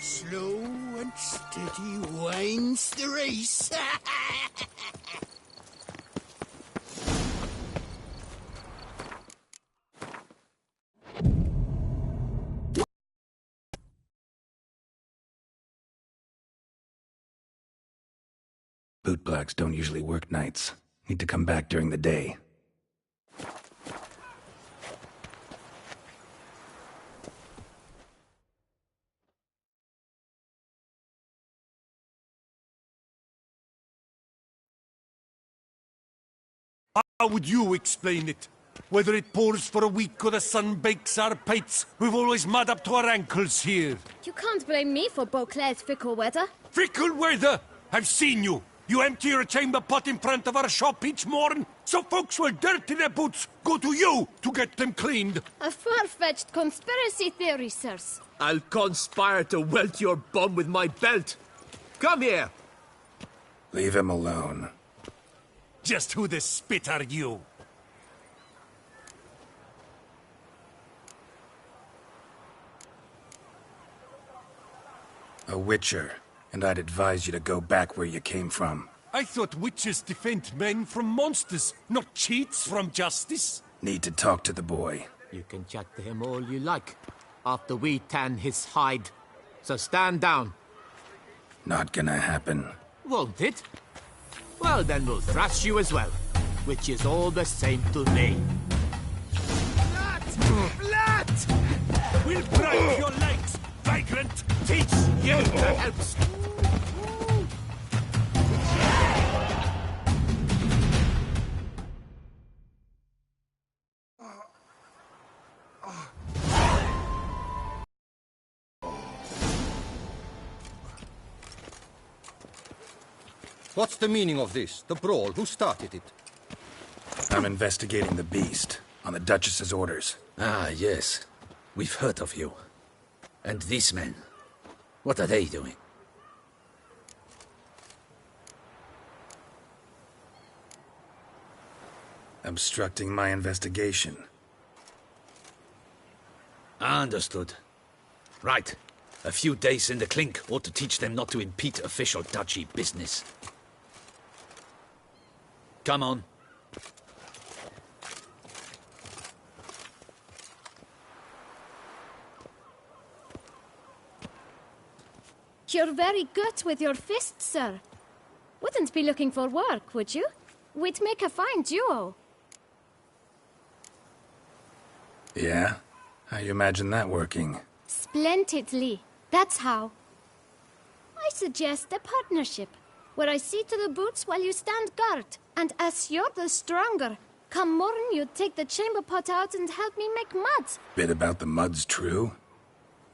Slow and steady winds the race. Bootblacks don't usually work nights. Need to come back during the day. How would you explain it? Whether it pours for a week or the sun bakes our pates, we've always mud up to our ankles here. You can't blame me for Beauclair's fickle weather. Fickle weather? I've seen you. You empty your chamber pot in front of our shop each morn, so folks will dirty their boots, go to you to get them cleaned. A far-fetched conspiracy theory, sirs. I'll conspire to welt your bum with my belt. Come here. Leave him alone. Just who the spit are you? A witcher, and I'd advise you to go back where you came from. I thought witches defend men from monsters, not cheats from justice. Need to talk to the boy. You can chat to him all you like, after we tan his hide. So stand down. Not gonna happen. Won't it? Well, then we'll thrash you as well, which is all the same to me. Blood! We'll break your legs, vagrant! Teach you to help! What's the meaning of this? The brawl? Who started it? I'm investigating the beast, on the Duchess's orders. Ah, yes. We've heard of you. And these men, what are they doing? Obstructing my investigation. Understood. Right. A few days in the clink ought to teach them not to impede official duchy business. Come on. You're very good with your fists, sir. Wouldn't be looking for work, would you? We'd make a fine duo. Yeah? How you imagine that working? Splendidly. That's how. I suggest a partnership, where I see to the boots while you stand guard. And as you're the stronger, come morn you take the chamber pot out and help me make mud. Bit about the mud's true?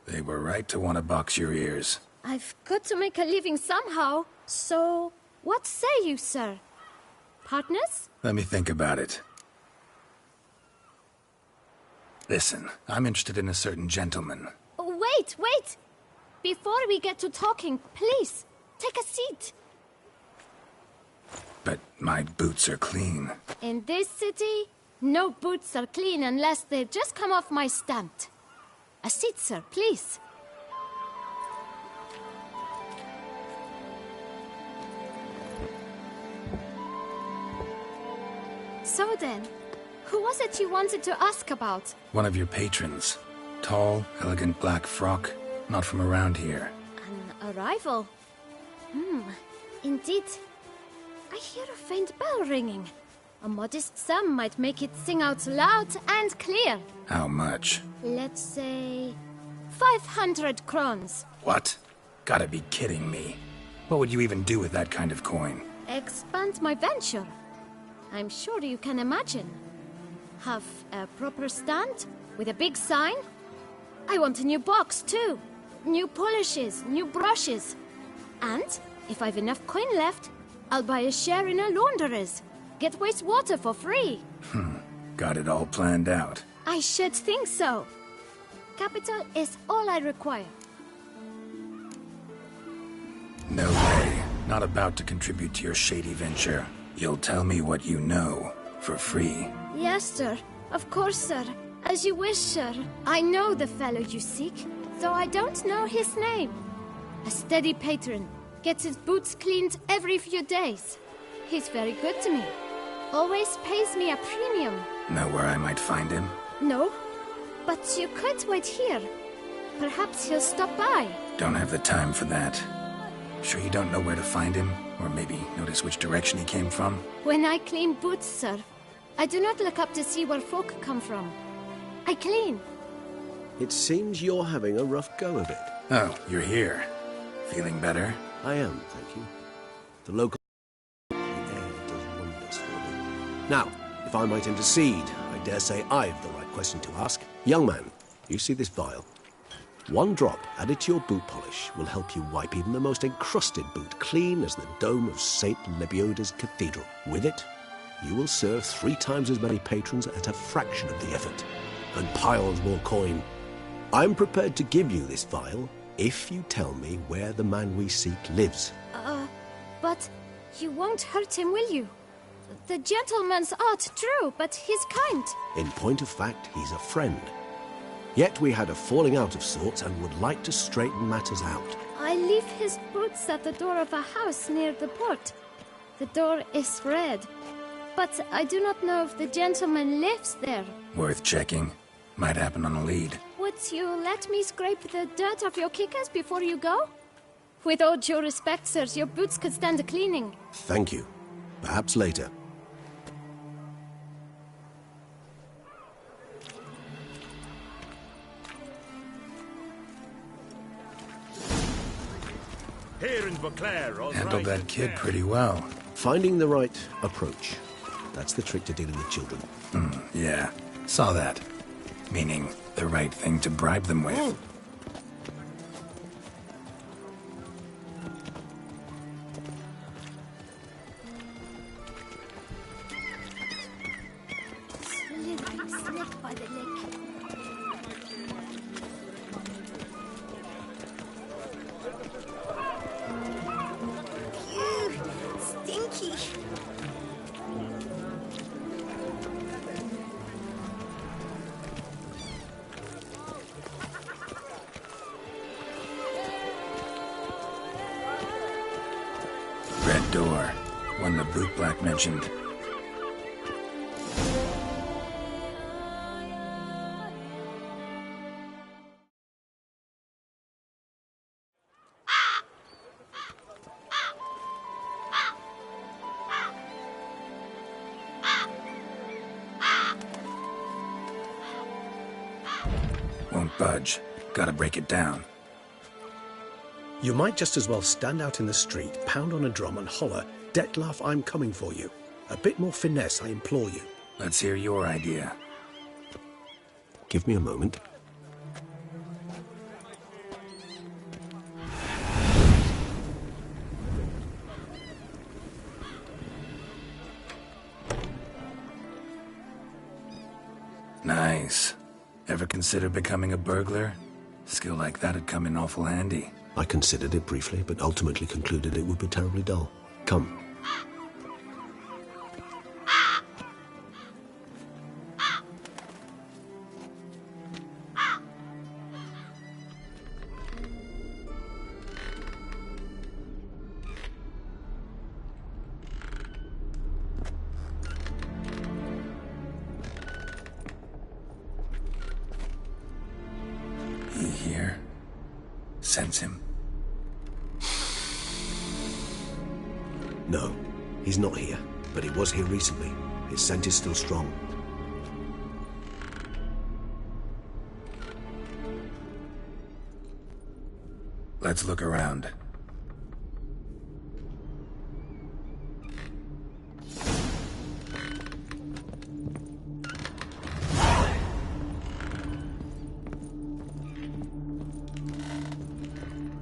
They were right to want to box your ears. I've got to make a living somehow, so what say you, sir? Partners? Let me think about it. Listen, I'm interested in a certain gentleman. Oh, wait! Before we get to talking, please, take a seat. But my boots are clean. In this city, no boots are clean unless they just come off my stamp. A seat, sir, please. So then, who was it you wanted to ask about? One of your patrons. Tall, elegant black frock. Not from around here. An arrival? Indeed. I hear a faint bell ringing. A modest sum might make it sing out loud and clear. How much? Let's say 500 crowns. What? Gotta be kidding me. What would you even do with that kind of coin? Expand my venture. I'm sure you can imagine. Have a proper stand with a big sign. I want a new box too. New polishes, new brushes. And if I've enough coin left, I'll buy a share in a launderer's. Get wastewater for free. Got it all planned out. I should think so. Capital is all I require. No way. Not about to contribute to your shady venture. You'll tell me what you know, for free. Yes, sir. Of course, sir. As you wish, sir. I know the fellow you seek, though I don't know his name. A steady patron. Gets his boots cleaned every few days. He's very good to me. Always pays me a premium. Know where I might find him? No, but you could wait here. Perhaps he'll stop by. Don't have the time for that. Sure you don't know where to find him? Or maybe notice which direction he came from? When I clean boots, sir, I do not look up to see where folk come from. I clean. It seems you're having a rough go of it. Oh, you're here. Feeling better? I am, thank you. The local air does wonders for me. Now, if I might intercede, I dare say I've the right question to ask. Young man, you see this vial? One drop added to your boot polish will help you wipe even the most encrusted boot clean as the dome of St. Lebioda's Cathedral. With it, you will serve 3 times as many patrons at a fraction of the effort, and piles more coin. I'm prepared to give you this vial if you tell me where the man we seek lives. But you won't hurt him, will you? The gentleman's art, true, but he's kind. In point of fact, he's a friend. Yet we had a falling out of sorts and would like to straighten matters out. I leave his boots at the door of a house near the port. The door is red, but I do not know if the gentleman lives there. Worth checking. Might happen on a lead. Would you let me scrape the dirt off your kickers before you go? With all due respect, sirs, your boots could stand a cleaning. Thank you. Perhaps later. Here in Beauclair, all Handled right that kid there. pretty well. Finding the right approach. That's the trick to dealing with children. Yeah, saw that. Meaning, the right thing to bribe them with. Slithering snake by the lake. bootblack mentioned. Won't budge. Gotta break it down. You might just as well stand out in the street, pound on a drum and holler, "Detlef, I'm coming for you." A bit more finesse, I implore you. Let's hear your idea. Give me a moment. Nice. Ever consider becoming a burglar? Skill like that'd come in awful handy. I considered it briefly, but ultimately concluded it would be terribly dull. Come. He here? Sense him? No, he's not here, but he was here recently. His scent is still strong. Let's look around.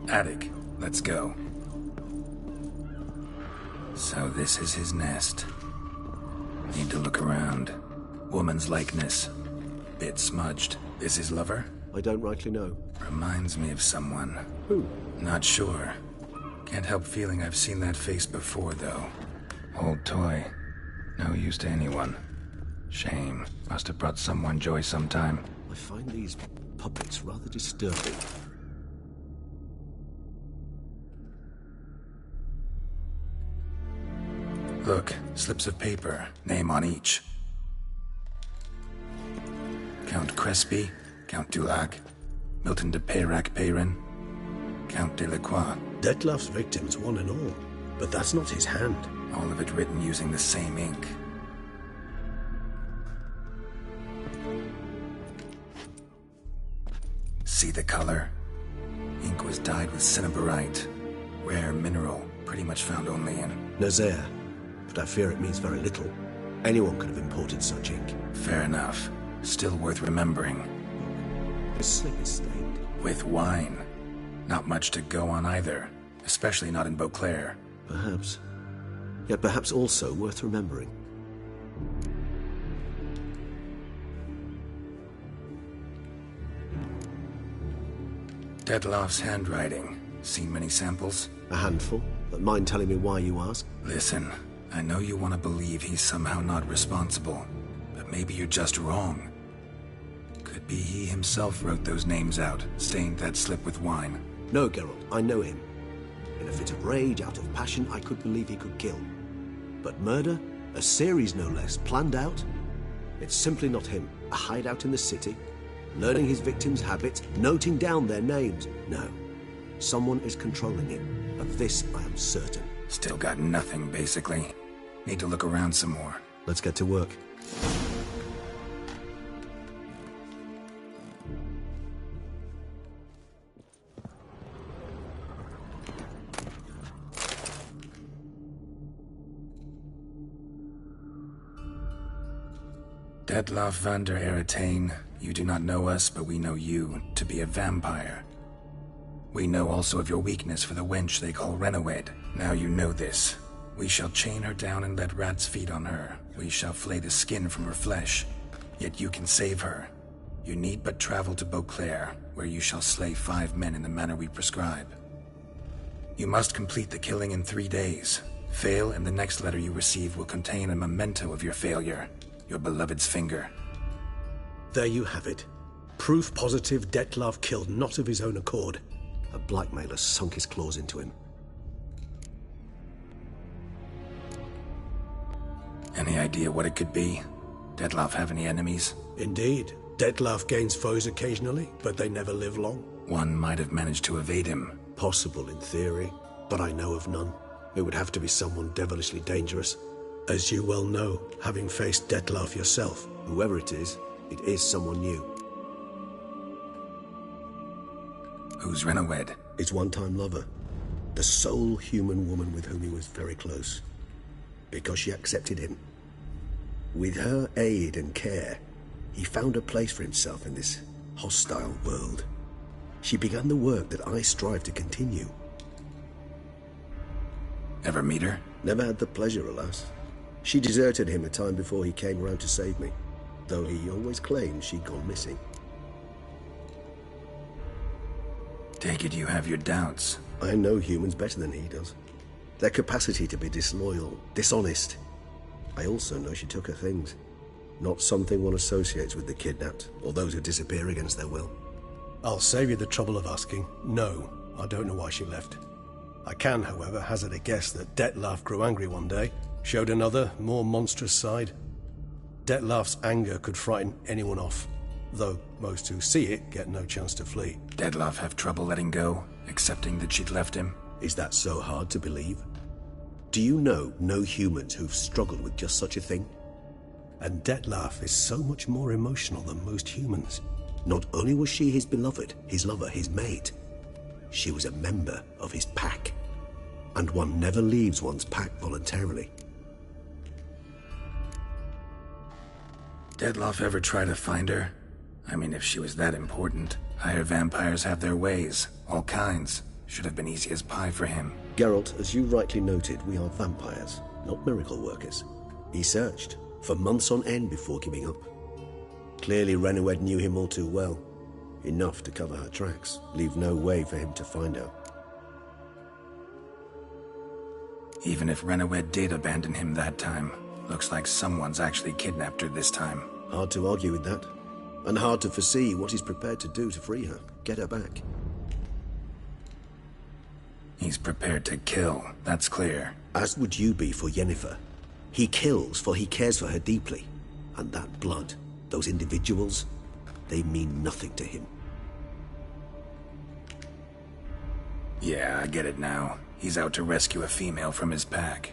Attic. Let's go. So this is his nest. Need to look around. Woman's likeness. Bit smudged. Is his lover? I don't rightly know. Reminds me of someone. Who? Not sure. Can't help feeling I've seen that face before, though. Old toy. No use to anyone. Shame. Must have brought someone joy sometime. I find these puppets rather disturbing. Look, slips of paper, name on each. Count Crespi, Count Dulac, Milton de Peyrac-Peyrin, Count Delacroix. Detlef's victims, one and all. But that's not his hand. All of it written using the same ink. See the color? Ink was dyed with cinnabarite. Rare mineral, pretty much found only in... Nazaire. But I fear it means very little. Anyone could have imported such ink. Fair enough. Still worth remembering. This slip is stained. With wine. Not much to go on either. Especially not in Beauclair. Perhaps. Yet perhaps also worth remembering. Detlef's handwriting. Seen many samples? A handful. But mind telling me why you ask? Listen, I know you want to believe he's somehow not responsible. But maybe you're just wrong. Could be he himself wrote those names out, stained that slip with wine. No, Geralt, I know him. In a fit of rage, out of passion, I could believe he could kill. But murder? A series no less, planned out? It's simply not him. A hideout in the city, learning his victims' habits, noting down their names. No. Someone is controlling him. Of this I am certain. Still got nothing, basically. Need to look around some more. Let's get to work. Detlef van der Eretain, you do not know us, but we know you to be a vampire. We know also of your weakness for the wench they call Renawed. Now you know this. We shall chain her down and let rats feed on her. We shall flay the skin from her flesh. Yet you can save her. You need but travel to Beauclair, where you shall slay 5 men in the manner we prescribe. You must complete the killing in 3 days. Fail, and the next letter you receive will contain a memento of your failure. Your beloved's finger. There you have it. Proof positive Detlef killed not of his own accord. A blackmailer sunk his claws into him. Any idea what it could be? Dettlaff have any enemies? Indeed. Dettlaff gains foes occasionally, but they never live long. One might have managed to evade him. Possible in theory, but I know of none. It would have to be someone devilishly dangerous. As you well know, having faced Dettlaff yourself, whoever it is someone new. Who's Renawed? His one-time lover. The sole human woman with whom he was very close. Because she accepted him. With her aid and care, he found a place for himself in this hostile world. She began the work that I strive to continue. Ever meet her? Never had the pleasure, alas. She deserted him a time before he came round to save me, though he always claimed she'd gone missing. Take it you have your doubts. I know humans better than he does. Their capacity to be disloyal, dishonest. I also know she took her things. Not something one associates with the kidnapped, or those who disappear against their will. I'll save you the trouble of asking. No, I don't know why she left. I can, however, hazard a guess that Dettlaff grew angry one day, showed another, more monstrous side. Dettlaff's anger could frighten anyone off, though most who see it get no chance to flee. Dettlaff have trouble letting go, accepting that she'd left him? Is that so hard to believe? Do you know no humans who've struggled with just such a thing? And Dettlaff is so much more emotional than most humans. Not only was she his beloved, his lover, his mate, she was a member of his pack. And one never leaves one's pack voluntarily. Dettlaff ever try to find her? I mean, if she was that important. Higher vampires have their ways, all kinds. Should have been easy as pie for him. Geralt, as you rightly noted, we are vampires, not miracle workers. He searched, for months on end before giving up. Clearly Renawed knew him all too well. Enough to cover her tracks, leave no way for him to find her. Even if Renawed did abandon him that time, looks like someone's actually kidnapped her this time. Hard to argue with that. And hard to foresee what he's prepared to do to free her, get her back. He's prepared to kill, that's clear. As would you be for Yennefer. He kills for he cares for her deeply. And that blood, those individuals, they mean nothing to him. Yeah, I get it now. He's out to rescue a female from his pack.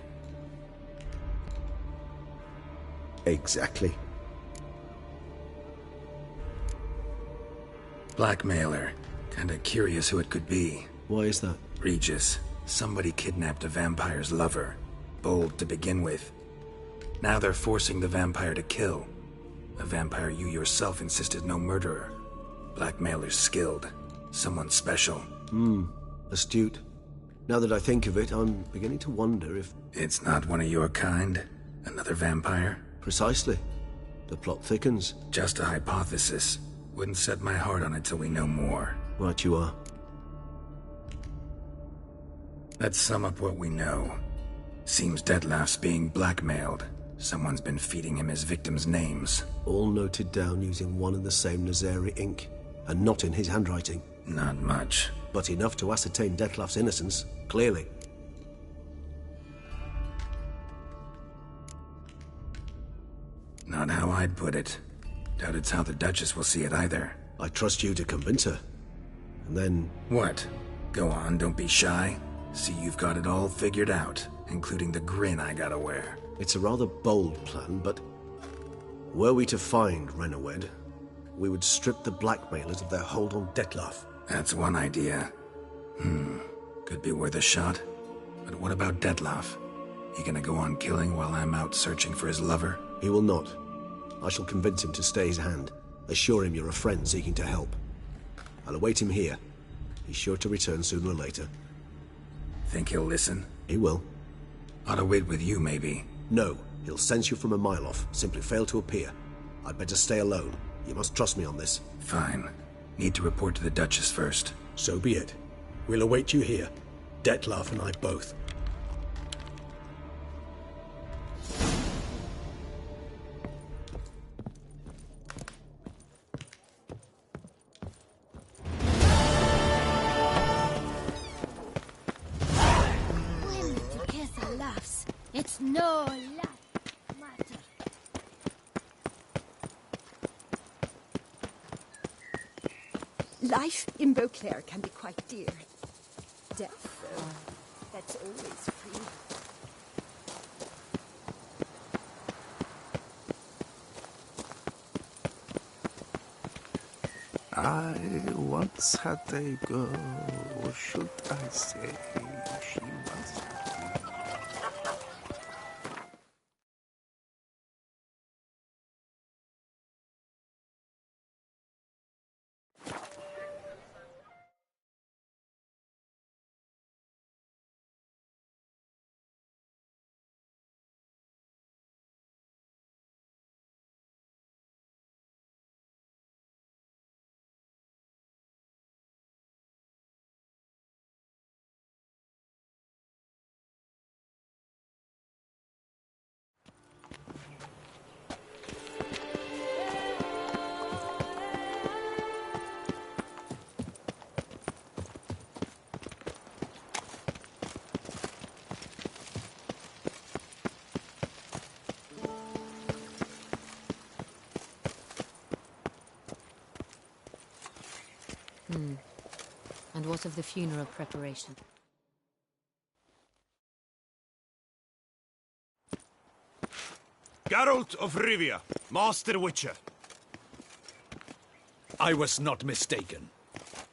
Exactly. Blackmailer. Kinda curious who it could be. Why is that? Regis. Somebody kidnapped a vampire's lover. Bold to begin with. Now they're forcing the vampire to kill. A vampire you yourself insisted no murderer. Blackmailer's skilled. Someone special. Astute. Now that I think of it, I'm beginning to wonder if... It's not one of your kind? Another vampire? Precisely. The plot thickens. Just a hypothesis. Wouldn't set my heart on it till we know more. Right you are. Let's sum up what we know. Seems Dettlaff's being blackmailed. Someone's been feeding him his victims' names. All noted down using one and the same Nazari ink, and not in his handwriting. Not much. But enough to ascertain Dettlaff's innocence, clearly. Not how I'd put it. Doubt it's how the Duchess will see it either. I trust you to convince her. And then... What? Go on, don't be shy. See you've got it all figured out, including the grin I gotta wear. It's a rather bold plan, but... Were we to find Renawed, we would strip the blackmailers of their hold on Dettlaff. That's one idea. Could be worth a shot. But what about Dettlaff? He gonna go on killing while I'm out searching for his lover? He will not. I shall convince him to stay his hand. Assure him you're a friend seeking to help. I'll await him here. He's sure to return sooner or later. Think he'll listen? He will. Ought to wait with you, maybe. No, he'll sense you from a mile off. Simply fail to appear. I'd better stay alone. You must trust me on this. Fine. Need to report to the Duchess first. So be it. We'll await you here. Dettlaff and I both. It's no laugh matter. Life in Beauclair can be quite dear. Death, though, that's always free. I once had a girl, or should I say, she was. And what of the funeral preparation? Geralt of Rivia, Master Witcher. I was not mistaken.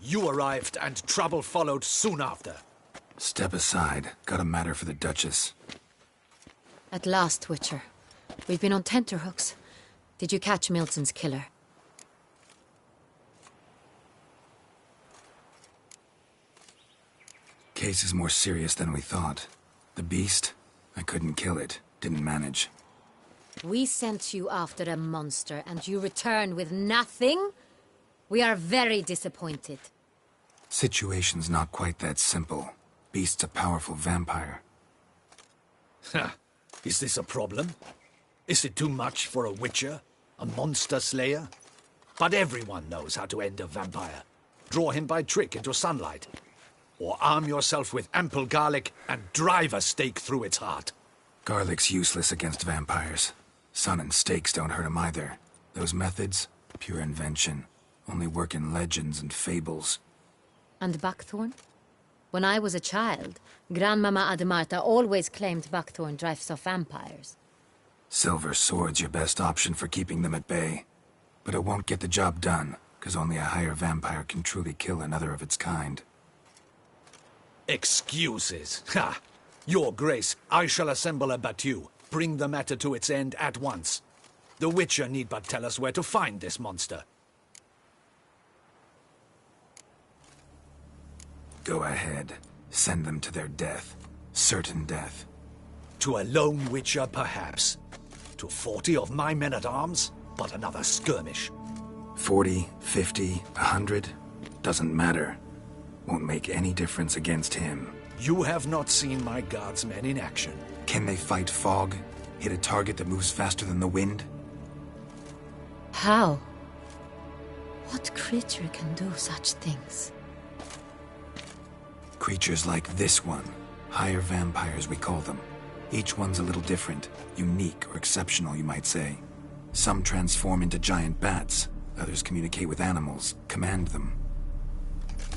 You arrived and trouble followed soon after. Step aside. Got a matter for the Duchess. At last, Witcher. We've been on tenterhooks. Did you catch Milton's killer? Case is more serious than we thought. The beast? I couldn't kill it. Didn't manage. We sent you after a monster, and you return with nothing? We are very disappointed. Situation's not quite that simple. Beast's a powerful vampire. Ha! Is this a problem? Is it too much for a witcher? A monster slayer? But everyone knows how to end a vampire. Draw him by trick into sunlight. Or arm yourself with ample garlic and drive a stake through its heart. Garlic's useless against vampires. Sun and stakes don't hurt him either. Those methods, pure invention. Only work in legends and fables. And buckthorn? When I was a child, Grandmama Ademarta always claimed buckthorn drives off vampires. Silver sword's your best option for keeping them at bay. But it won't get the job done, because only a higher vampire can truly kill another of its kind. Excuses. Ha! Your Grace, I shall assemble a battue. Bring the matter to its end at once. The Witcher need but tell us where to find this monster. Go ahead. Send them to their death. Certain death. To a lone Witcher, perhaps. To 40 of my men-at-arms, but another skirmish. 40, 50, 100? Doesn't matter. Won't make any difference against him. You have not seen my guardsmen in action. Can they fight fog? Hit a target that moves faster than the wind? How? What creature can do such things? Creatures like this one. Higher vampires, we call them. Each one's a little different. Unique or exceptional, you might say. Some transform into giant bats. Others communicate with animals, command them.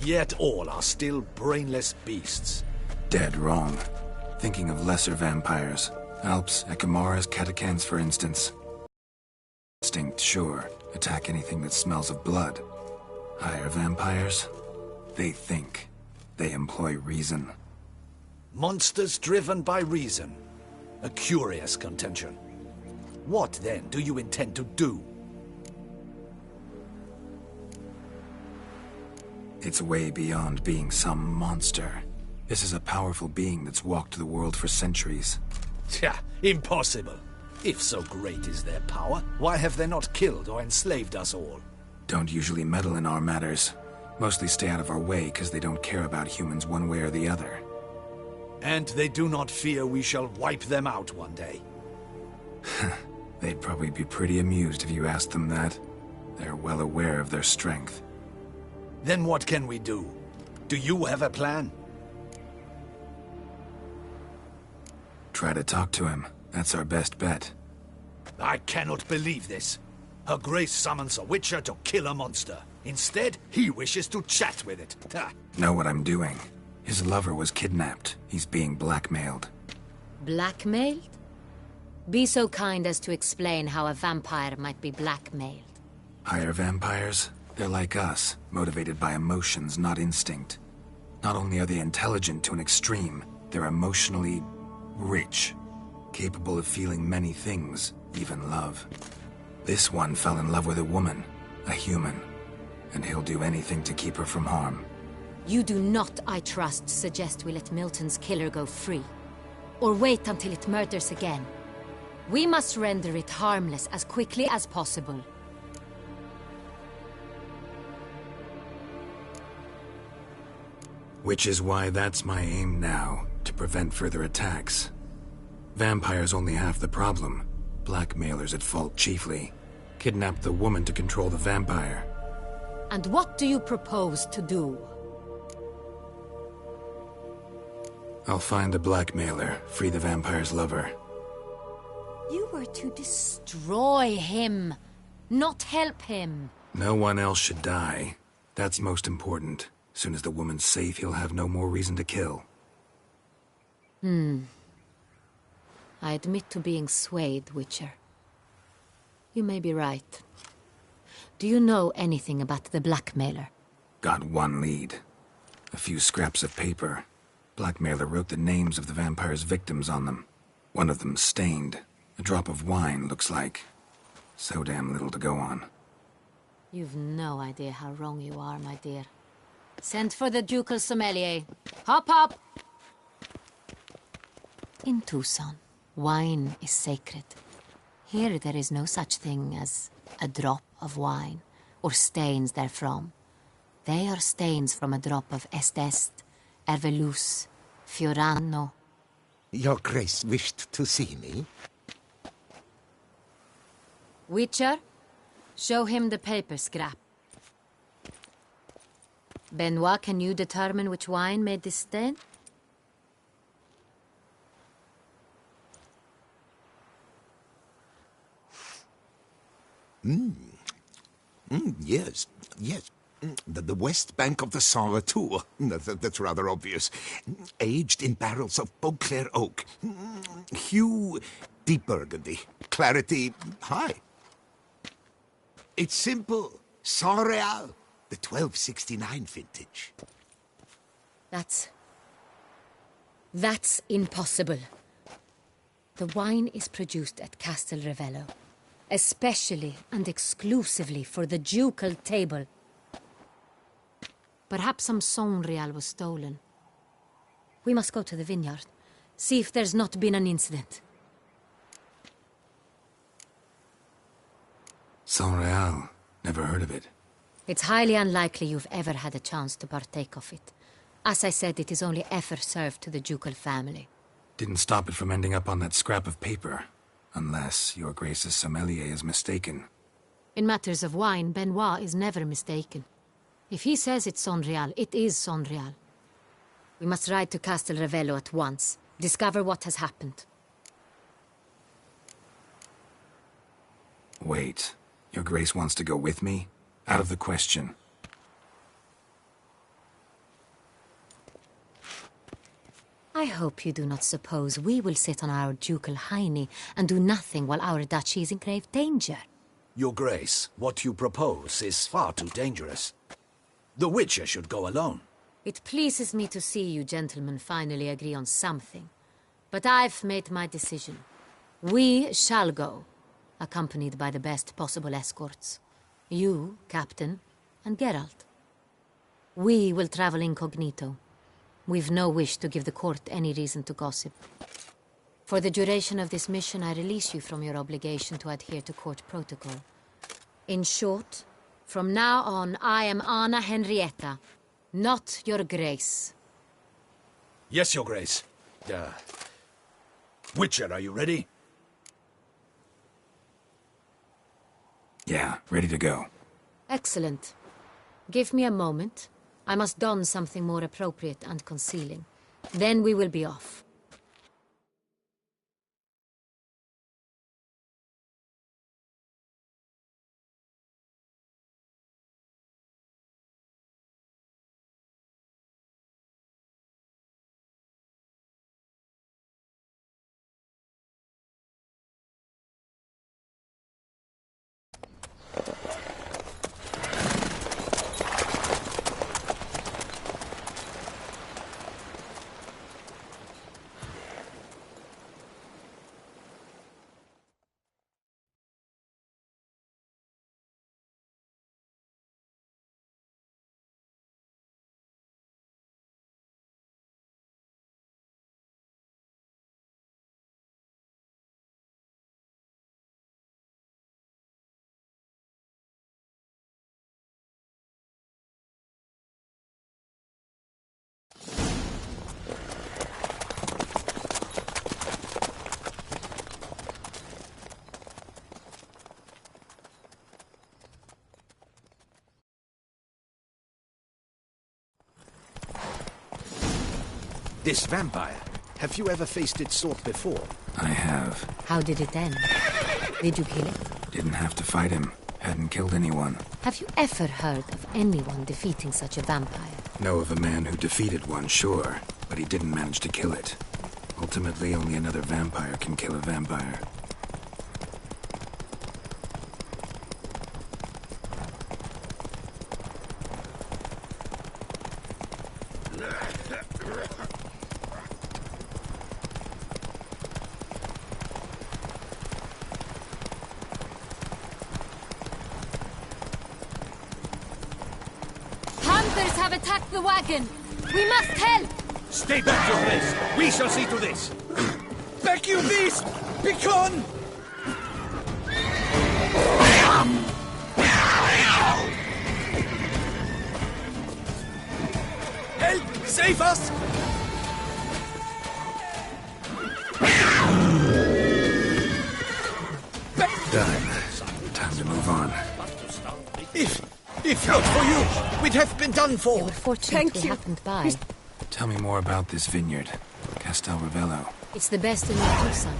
Yet all are still brainless beasts. Dead wrong. Thinking of lesser vampires. Alps, Ekamaras, Catechans, for instance. Instinct, sure. Attack anything that smells of blood. Higher vampires? They think. They employ reason. Monsters driven by reason. A curious contention. What, then, do you intend to do? It's way beyond being some monster. This is a powerful being that's walked the world for centuries. Tja, impossible. If so great is their power, why have they not killed or enslaved us all? Don't usually meddle in our matters. Mostly stay out of our way because they don't care about humans one way or the other. And they do not fear we shall wipe them out one day. They'd probably be pretty amused if you asked them that. They're well aware of their strength. Then what can we do? Do you have a plan? Try to talk to him. That's our best bet. I cannot believe this. Her Grace summons a Witcher to kill a monster. Instead, he wishes to chat with it. Ha. Know what I'm doing? His lover was kidnapped. He's being blackmailed. Blackmailed? Be so kind as to explain how a vampire might be blackmailed. Higher vampires? They're like us, motivated by emotions, not instinct. Not only are they intelligent to an extreme, they're emotionally rich, capable of feeling many things, even love. This one fell in love with a woman, a human, and he'll do anything to keep her from harm. You do not, I trust, suggest we let Milton's killer go free. Or wait until it murders again. We must render it harmless as quickly as possible. Which is why that's my aim now, to prevent further attacks. Vampires only half the problem. Blackmailers at fault chiefly. Kidnapped the woman to control the vampire. And what do you propose to do? I'll find the blackmailer, free the vampire's lover. You were to destroy him, not help him. No one else should die. That's most important. Soon as the woman's safe, he'll have no more reason to kill. I admit to being swayed, Witcher. You may be right. Do you know anything about the blackmailer? Got one lead. A few scraps of paper. Blackmailer wrote the names of the vampire's victims on them. One of them stained. A drop of wine, looks like. So damn little to go on. You've no idea how wrong you are, my dear. Send for the ducal sommelier. Hop, hop! In Tucson, wine is sacred. Here there is no such thing as a drop of wine, or stains therefrom. They are stains from a drop of Est, Ervelus, Fiorano. Your Grace wished to see me? Witcher, show him the paper scrap. Benoit, can you determine which wine made this stain? Yes, yes. The west bank of the Soloararum. That's rather obvious. Aged in barrels of Beauclair oak. Hue, deep burgundy. Clarity, high. It's simple. Soloararum, the 1269 vintage. That's impossible. The wine is produced at Castel Ravello, especially and exclusively for the ducal table. Perhaps some Sonreal was stolen. We must go to the vineyard, see if there's not been an incident. Soloararum. Never heard of it. It's highly unlikely you've ever had a chance to partake of it. As I said, it is only ever served to the ducal family. Didn't stop it from ending up on that scrap of paper. Unless your Grace's sommelier is mistaken. In matters of wine, Benoit is never mistaken. If he says it's Sonreal, it is Sonreal. We must ride to Castel Ravello at once. Discover what has happened. Wait. Your Grace wants to go with me? Out of the question. I hope you do not suppose we will sit on our ducal hiney and do nothing while our duchy is in grave danger. Your Grace, what you propose is far too dangerous. The Witcher should go alone. It pleases me to see you gentlemen finally agree on something. But I've made my decision. We shall go, accompanied by the best possible escorts. You, Captain, and Geralt. We will travel incognito. We've no wish to give the court any reason to gossip. For the duration of this mission, I release you from your obligation to adhere to court protocol. In short, from now on, I am Anna Henrietta, not your Grace. Yes, Your Grace. Witcher, are you ready? Yeah, ready to go. Excellent. Give me a moment. I must don something more appropriate and concealing. Then we will be off. This vampire, have you ever faced its sort before? I have. How did it end? Did you kill it? Didn't have to fight him. Hadn't killed anyone. Have you ever heard of anyone defeating such a vampire? Know of a man who defeated one, sure, but he didn't manage to kill it. Ultimately, only another vampire can kill a vampire. Hunters have attacked the wagon! We must help! Stay back, your grace! We shall see to this! Back, you beast! Begone! Help! Save us! Done. Time to move on. If not for you, we'd have been done for. They were fortunate we happened by. Tell me more about this vineyard, Castel Ravello. It's the best in Ragusa.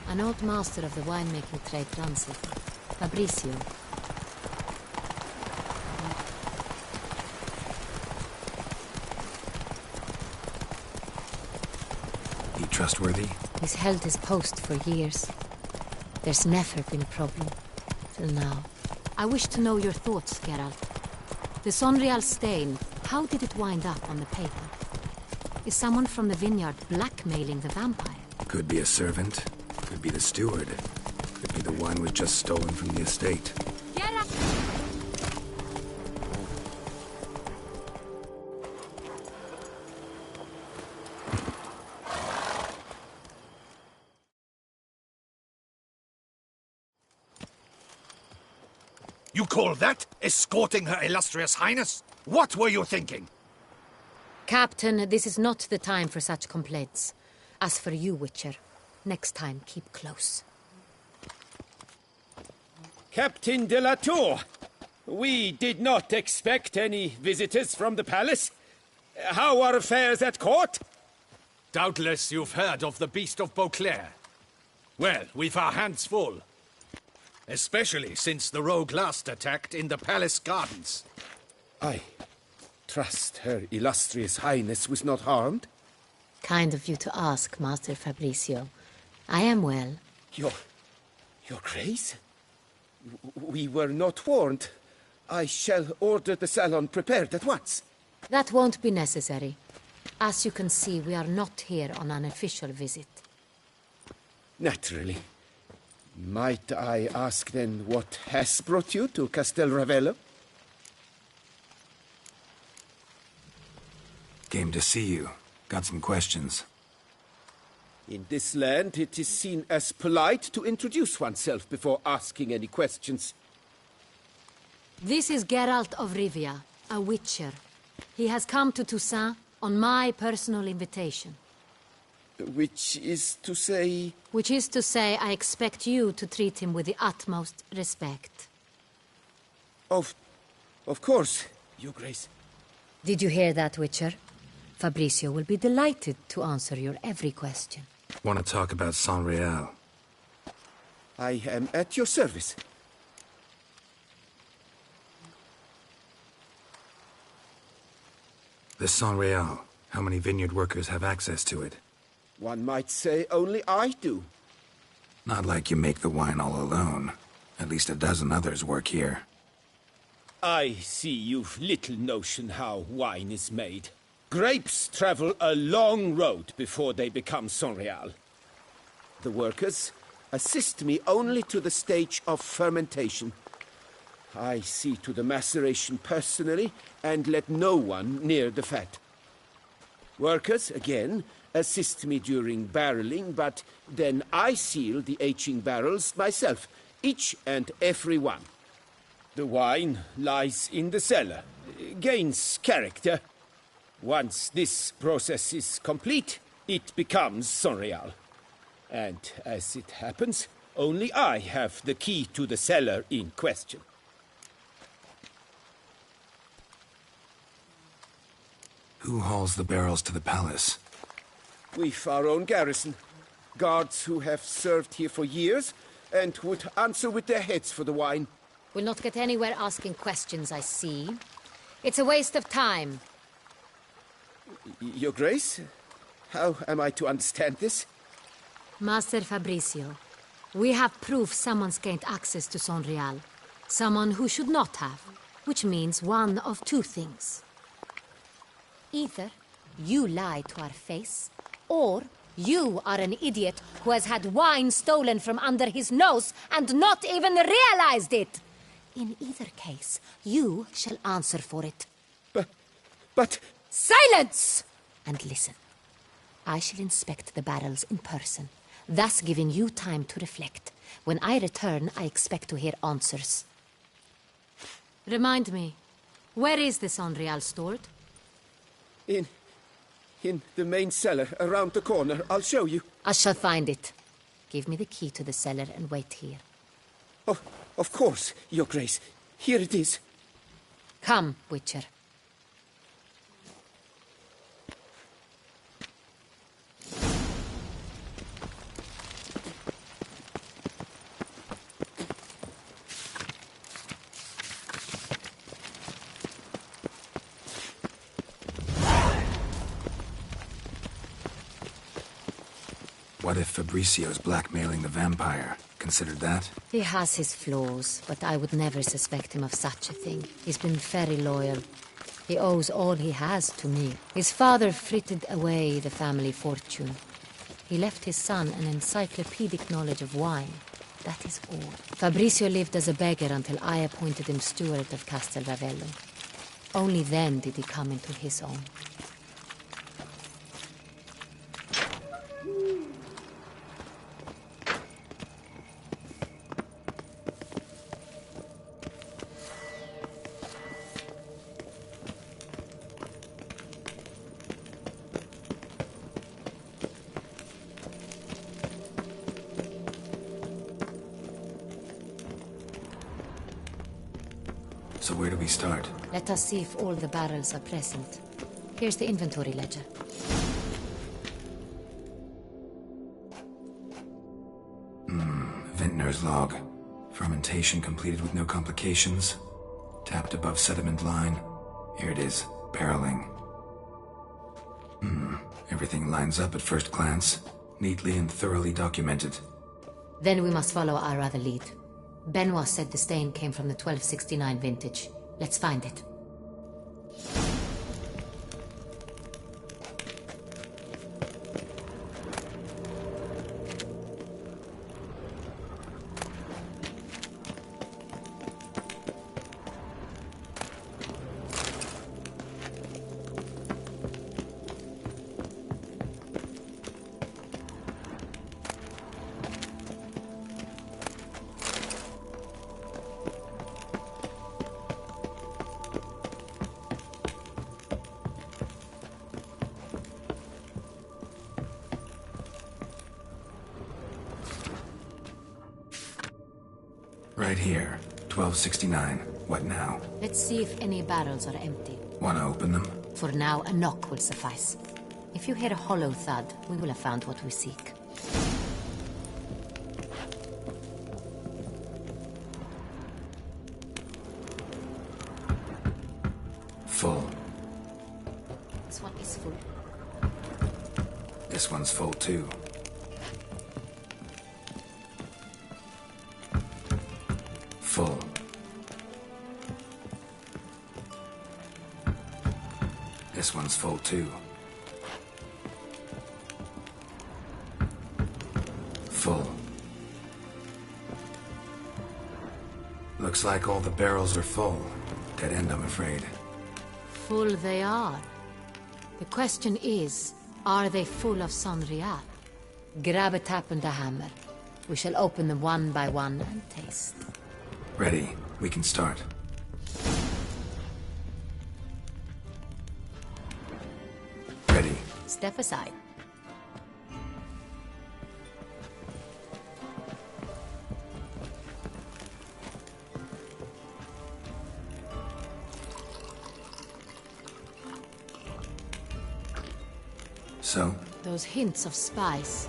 An old master of the winemaking trade runs it. Fabrizio. He trustworthy? He's held his post for years. There's never been a problem. Till now. I wish to know your thoughts, Geralt. The Sonreal stain, how did it wind up on the paper? Is someone from the vineyard blackmailing the vampire? Could be a servant. Could be the steward. Could be the wine was just stolen from the estate. Geralt! You call that escorting Her Illustrious Highness? What were you thinking? Captain, this is not the time for such complaints. As for you, Witcher, next time keep close. Captain de la Tour, we did not expect any visitors from the palace. How are affairs at court? Doubtless you've heard of the Beast of Beauclair. Well, we've our hands full. Especially since the rogue last attacked in the palace gardens. I trust Her Illustrious Highness was not harmed? Kind of you to ask, Master Fabrizio. I am well. Your Grace? We were not warned. I shall order the salon prepared at once. That won't be necessary. As you can see, we are not here on an official visit. Naturally. Might I ask then what has brought you to Castel Ravello? Came to see you. Got some questions. In this land, it is seen as polite to introduce oneself before asking any questions. This is Geralt of Rivia, a witcher. He has come to Toussaint on my personal invitation. Which is to say... Which is to say, I expect you to treat him with the utmost respect. Of course, Your Grace. Did you hear that, Witcher? Fabrizio will be delighted to answer your every question. Want to talk about Sonreal? I am at your service. The Sonreal. How many vineyard workers have access to it? One might say only I do. Not like you make the wine all alone. At least a dozen others work here. I see you've little notion how wine is made. Grapes travel a long road before they become Sonreal. The workers assist me only to the stage of fermentation. I see to the maceration personally and let no one near the fat. Workers, again, assist me during barreling, but then I seal the aging barrels myself, each and every one. The wine lies in the cellar, gains character. Once this process is complete, it becomes Sonreal. And as it happens, only I have the key to the cellar in question. Who hauls the barrels to the palace? We've our own garrison. Guards who have served here for years and would answer with their heads for the wine. We'll not get anywhere asking questions, I see. It's a waste of time. Your Grace? How am I to understand this? Master Fabricio, we have proof someone's gained access to Sonreal. Someone who should not have. Which means one of two things. Either you lie to our face, or you are an idiot who has had wine stolen from under his nose and not even realized it. In either case, you shall answer for it. But... Silence! And listen. I shall inspect the barrels in person, thus giving you time to reflect. When I return, I expect to hear answers. Remind me, where is the Sonreal stored? In the main cellar, around the corner. I'll show you. I shall find it. Give me the key to the cellar and wait here. Oh, of course, Your Grace. Here it is. Come, Witcher. What if Fabricio's blackmailing the vampire? Considered that? He has his flaws, but I would never suspect him of such a thing. He's been very loyal. He owes all he has to me. His father frittered away the family fortune. He left his son an encyclopedic knowledge of wine. That is all. Fabricio lived as a beggar until I appointed him steward of Castel Ravello. Only then did he come into his own. So where do we start? Let us see if all the barrels are present. Here's the inventory ledger. Vintner's log. Fermentation completed with no complications. Tapped above sediment line. Here it is. Barreling. Everything lines up at first glance. Neatly and thoroughly documented. Then we must follow our other lead. Benoit said the stain came from the 1269 vintage. Let's find it. Right here. 1269. What now? Let's see if any barrels are empty. Wanna open them? For now, a knock will suffice. If you hear a hollow thud, we will have found what we seek. Full. This one is full. This one's full too. Full. This one's full too. Full. Looks like all the barrels are full. Dead end, I'm afraid. Full they are. The question is, are they full of Sonreal? Grab a tap and a hammer. We shall open them one by one and taste. Ready. We can start. Ready. Step aside. So, Those hints of spice.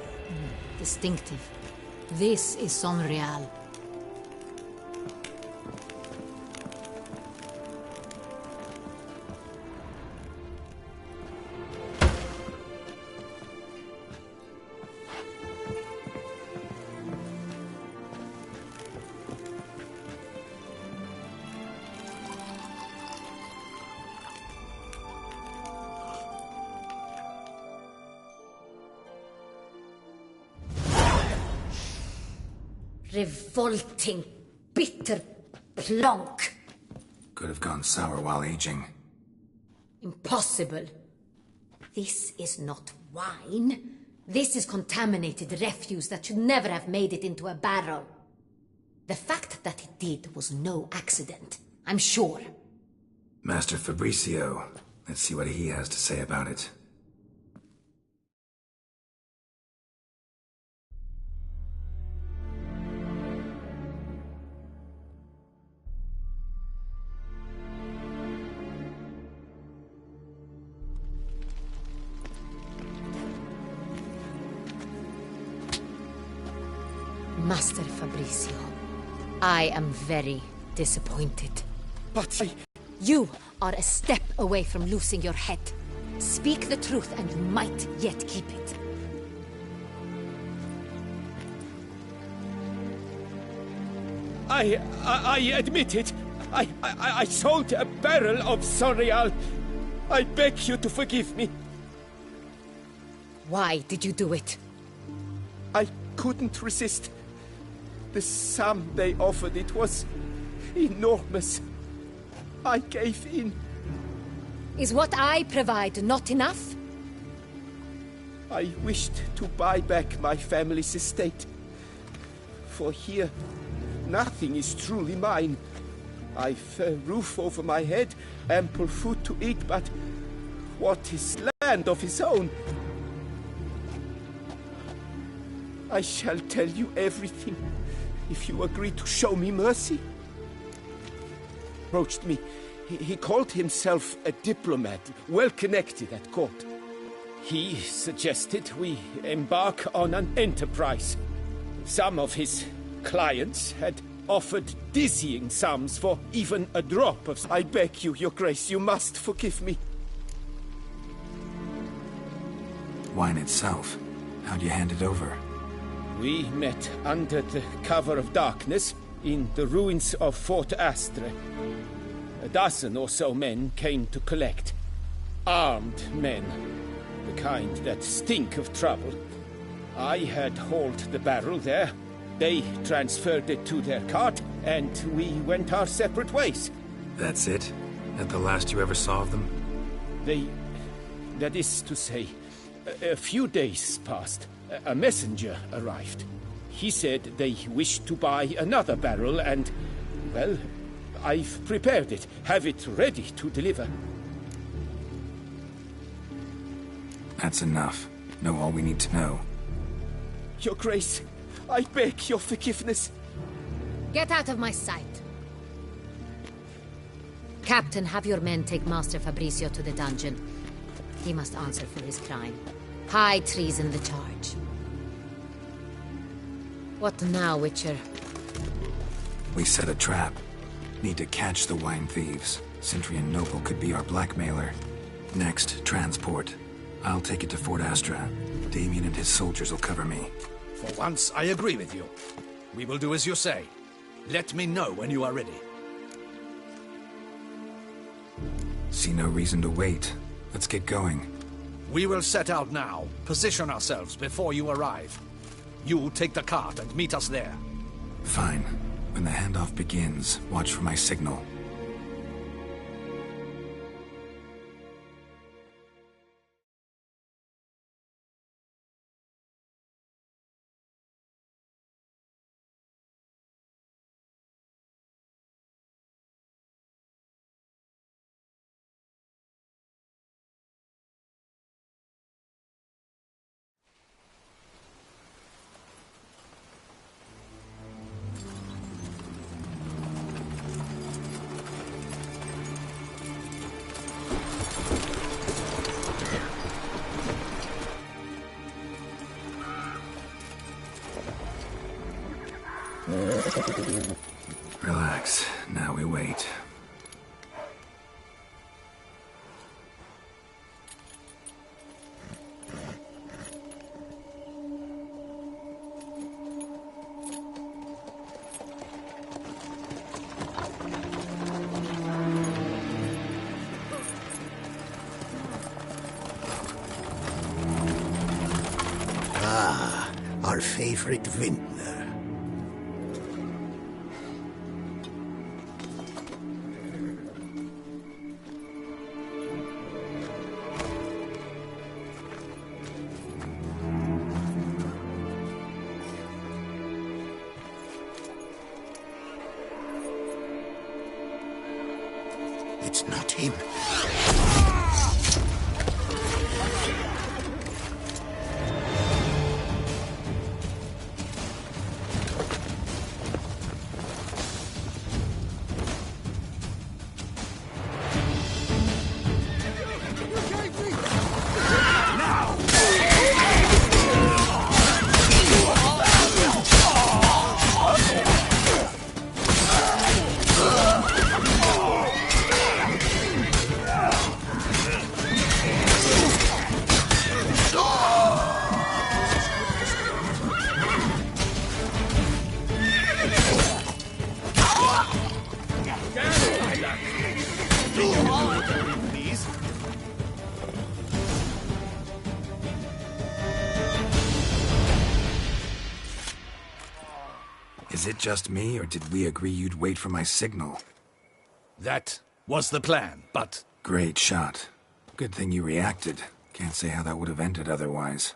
Distinctive. This is Sonreal. Revolting, bitter plonk. Could have gone sour while aging. Impossible. This is not wine. This is contaminated refuse that should never have made it into a barrel. The fact that it did was no accident, I'm sure. Master Fabricio. Let's see what he has to say about it. Master Fabricio, I am very disappointed. But You are a step away from losing your head. Speak the truth and you might yet keep it. I admit it. I sold a barrel of Sonreal. I beg you to forgive me. Why did you do it? I couldn't resist. The sum they offered, it was enormous. I gave in. Is what I provide not enough? I wished to buy back my family's estate. For here, nothing is truly mine. I've a roof over my head, ample food to eat, but what is land of his own? I shall tell you everything, if you agree to show me mercy. Approached me. He called himself a diplomat, well connected at court. He suggested we embark on an enterprise. Some of his clients had offered dizzying sums for even a drop of... I beg you, Your Grace, you must forgive me. Wine itself. How'd you hand it over? We met under the cover of darkness in the ruins of Fort Astre. A dozen or so men came to collect. Armed men. The kind that stink of trouble. I had hauled the barrel there. They transferred it to their cart, and we went our separate ways. That's it? That the last you ever saw of them? That is to say, a few days passed. A messenger arrived. He said they wished to buy another barrel and, well, I've prepared it. Have it ready to deliver. That's enough. Know all we need to know. Your Grace, I beg your forgiveness. Get out of my sight. Captain, have your men take Master Fabricio to the dungeon. He must answer for his crime. High treason the charge. What now, Witcher? We set a trap. Need to catch the wine thieves. Centurion Noble could be our blackmailer. Next, transport. I'll take it to Fort Astra. Damien and his soldiers will cover me. For once, I agree with you. We will do as you say. Let me know when you are ready. See no reason to wait. Let's get going. We will set out now. Position ourselves before you arrive. You take the cart and meet us there. Fine. When the handoff begins, watch for my signal. Relax. Now we wait. Our favorite vintner. It's not him. Is it just me, or did we agree you'd wait for my signal? That was the plan, but... Great shot. Good thing you reacted. Can't say how that would have ended otherwise.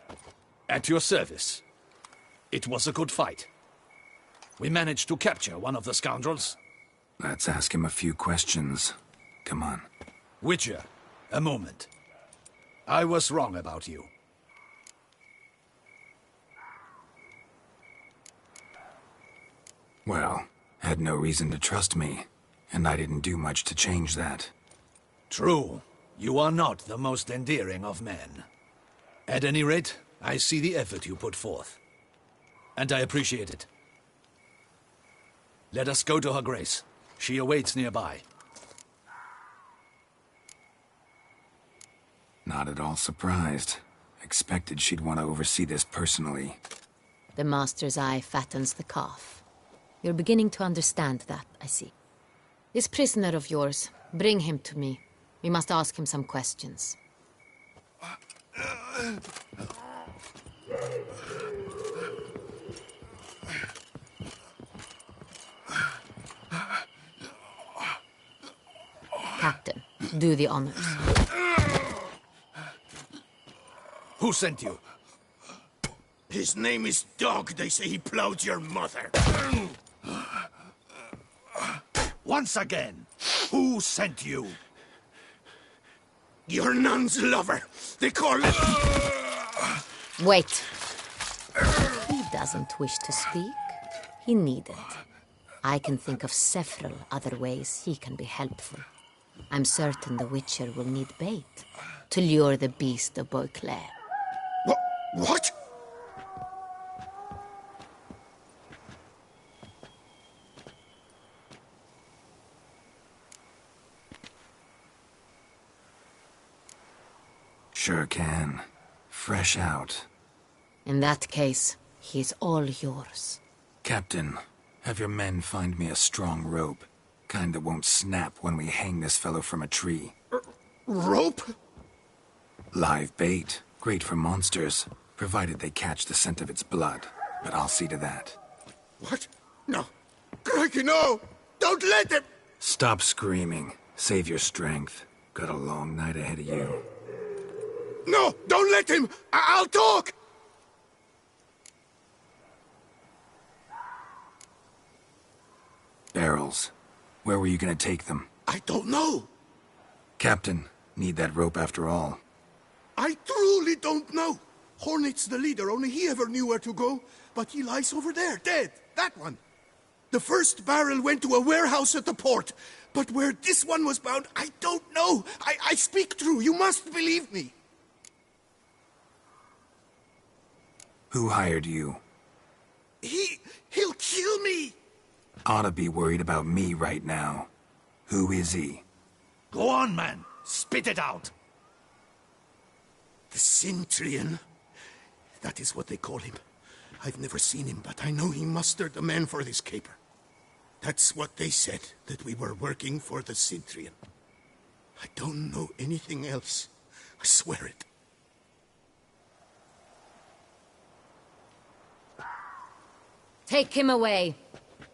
At your service. It was a good fight. We managed to capture one of the scoundrels. Let's ask him a few questions. Come on. Witcher, a moment. I was wrong about you. Well, had no reason to trust me, and I didn't do much to change that. True. You are not the most endearing of men. At any rate, I see the effort you put forth. And I appreciate it. Let us go to her grace. She awaits nearby. Not at all surprised. Expected she'd want to oversee this personally. The master's eye fattens the calf. You're beginning to understand that, I see. This prisoner of yours, bring him to me. We must ask him some questions. Captain, do the honors. Who sent you? His name is Dog. They say he plowed your mother. Once again, who sent you? Your nun's lover. They call it... Wait. He doesn't wish to speak. He needn't. I can think of several other ways he can be helpful. I'm certain the Witcher will need bait to lure the beast of Beauclair. What? Sure can. Fresh out. In that case, he's all yours. Captain, have your men find me a strong rope. Kind that won't snap when we hang this fellow from a tree. Rope? Live bait. Great for monsters, provided they catch the scent of its blood. But I'll see to that. What? No. Crikey, no! Don't let him! Stop screaming. Save your strength. Got a long night ahead of you. No! Don't let him! I'll talk! Barrels. Where were you gonna take them? I don't know. Captain, need that rope after all. I truly don't know. Hornet's the leader, only he ever knew where to go. But he lies over there, dead. That one. The first barrel went to a warehouse at the port. But where this one was bound, I don't know. I speak true. You must believe me. Who hired you? He'll kill me. ought to be worried about me right now. Who is he? Go on, man. Spit it out. The Cintrian. That is what they call him. I've never seen him, but I know he mustered the men for this caper. That's what they said, that we were working for the Cintrian. I don't know anything else. I swear it. Take him away.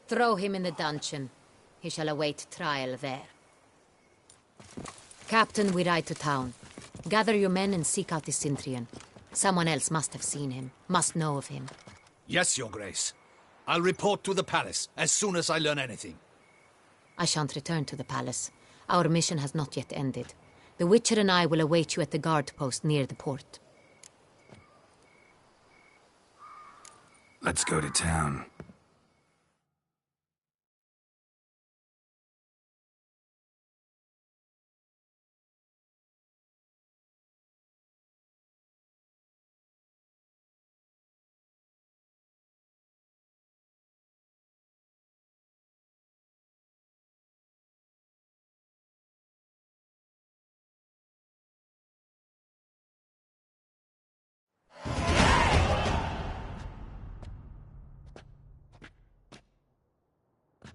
Throw him in the dungeon. He shall await trial there. Captain, we ride to town. Gather your men and seek out the Cintrian. Someone else must have seen him, must know of him. Yes, Your Grace. I'll report to the palace as soon as I learn anything. I shan't return to the palace. Our mission has not yet ended. The Witcher and I will await you at the guard post near the port. Let's go to town.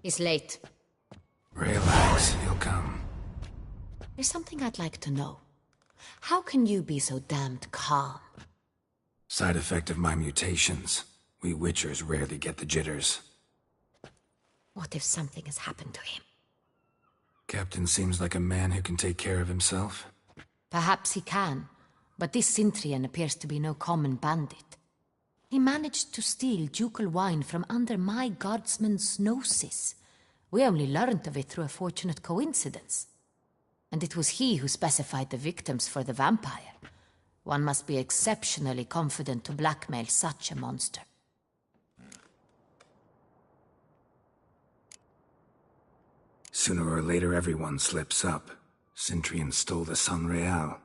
He's late. Relax, he'll come. There's something I'd like to know. How can you be so damned calm? Side effect of my mutations. We Witchers rarely get the jitters. What if something has happened to him? Captain seems like a man who can take care of himself. Perhaps he can, but this Cintrian appears to be no common bandit. He managed to steal ducal wine from under my guardsman's noses. We only learned of it through a fortunate coincidence. And it was he who specified the victims for the vampire. One must be exceptionally confident to blackmail such a monster. Sooner or later everyone slips up. Cintrian stole the San Real.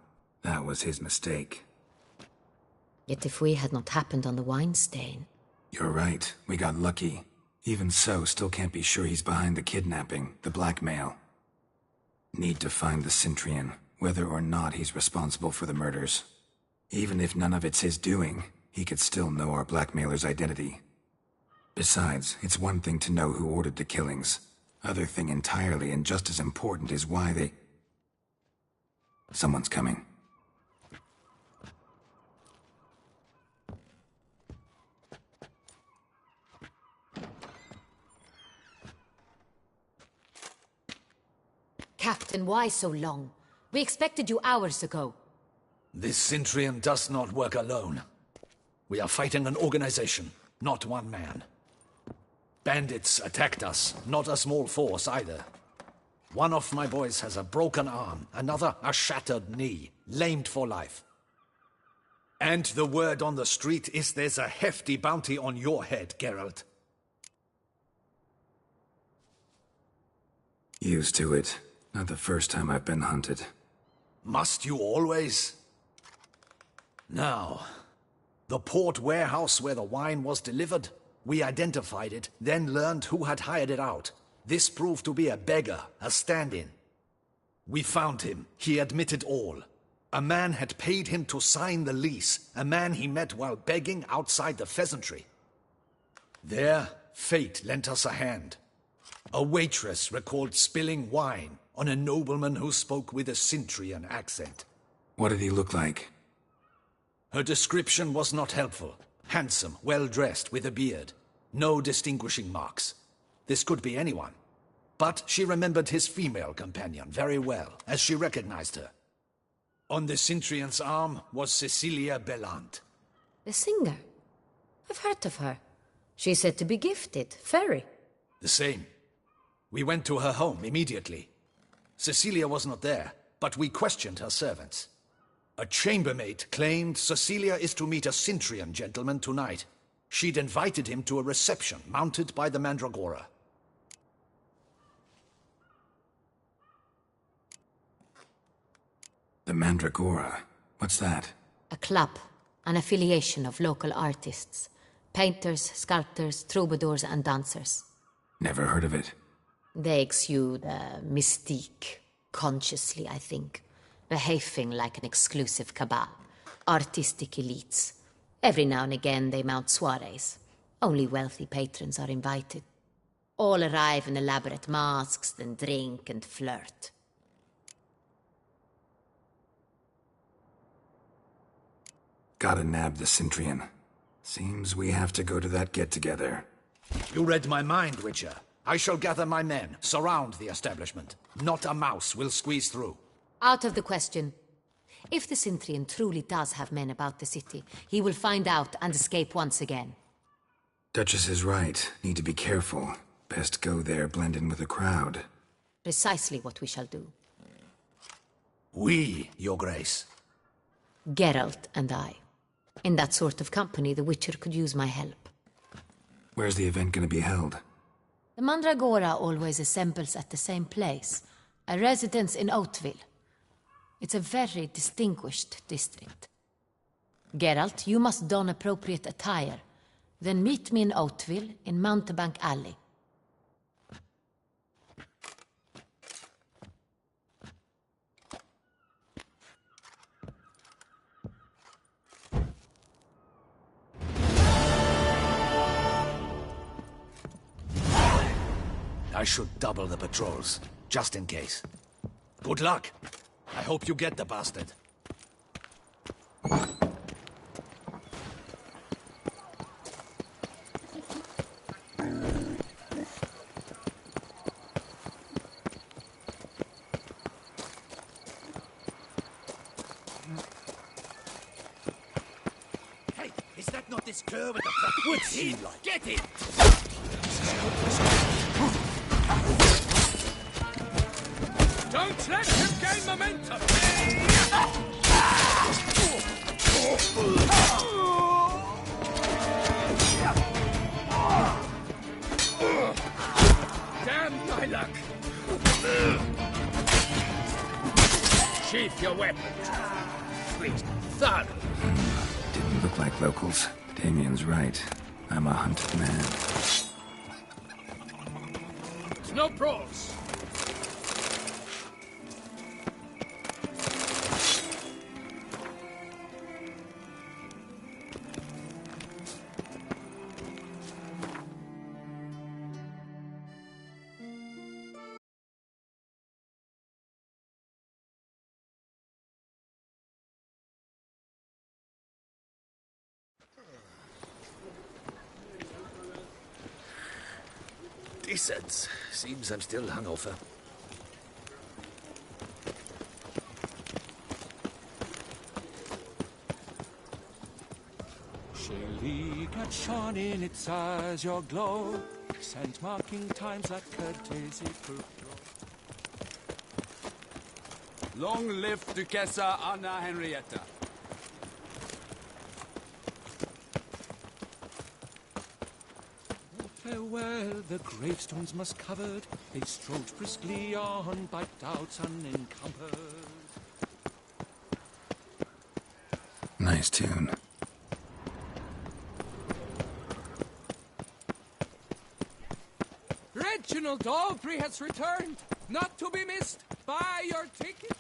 That was his mistake. Yet if we had not happened on the wine stain... You're right, we got lucky. Even so, still can't be sure he's behind the kidnapping, the blackmail. Need to find the Cintrian, whether or not he's responsible for the murders. Even if none of it's his doing, he could still know our blackmailer's identity. Besides, it's one thing to know who ordered the killings. Other thing entirely, and just as important, is why they... Someone's coming. Captain, why so long? We expected you hours ago. This Cintrian does not work alone. We are fighting an organization, not one man. Bandits attacked us, not a small force either. One of my boys has a broken arm, another a shattered knee, lamed for life. And the word on the street is there's a hefty bounty on your head, Geralt. Used to it. Not the first time I've been hunted. Must you always? Now, the port warehouse where the wine was delivered, we identified it, then learned who had hired it out. This proved to be a beggar, a stand-in. We found him. He admitted all. A man had paid him to sign the lease, a man he met while begging outside the pheasantry. There, fate lent us a hand. A waitress recalled spilling wine on a nobleman who spoke with a Cintrian accent. What did he look like? Her description was not helpful. Handsome, well-dressed, with a beard. No distinguishing marks. This could be anyone. But she remembered his female companion very well, as she recognized her. On the Cintrian's arm was Cecilia Bellant. The singer? I've heard of her. She's said to be gifted, fairy. The same. We went to her home immediately. Cecilia was not there, but we questioned her servants. A chambermaid claimed Cecilia is to meet a Cintrian gentleman tonight. She'd invited him to a reception mounted by the Mandragora. The Mandragora? What's that? A club, an affiliation of local artists. Painters, sculptors, troubadours and dancers. Never heard of it. They exude mystique, consciously, I think. Behaving like an exclusive cabal. Artistic elites. Every now and again they mount soirees. Only wealthy patrons are invited. All arrive in elaborate masks, then drink and flirt. Gotta nab the Cintrian. Seems we have to go to that get-together. You read my mind, Witcher. I shall gather my men, surround the establishment. Not a mouse will squeeze through. Out of the question. If the Cintrian truly does have men about the city, he will find out and escape once again. Duchess is right. Need to be careful. Best go there, blend in with the crowd. Precisely what we shall do. We, Your Grace. Geralt and I. In that sort of company, the Witcher could use my help. Where's the event gonna be held? The Mandragora always assembles at the same place, a residence in Oatville. It's a very distinguished district. Geralt, you must don appropriate attire. Then meet me in Oatville, in Mountebank Alley. I should double the patrols, just in case. Good luck. I hope you get the bastard. Hey, is that not this cur with the what's he like? Get it! Don't let him gain momentum! Damn my luck! Sheath your weapons. Sweet. Thud. Didn't look like locals. Damien's right. I'm a hunted man. There's no pros. Decent. Seems I'm still hungover. Shilly got shone in its eyes, your glow, scent marking times like a daisy fruit. Long live Duchessa Anna Henrietta. Farewell, the gravestones must covered, they strode briskly on by doubts unencumbered. Nice tune. Reginald Aubry has returned, not to be missed. Buy your ticket.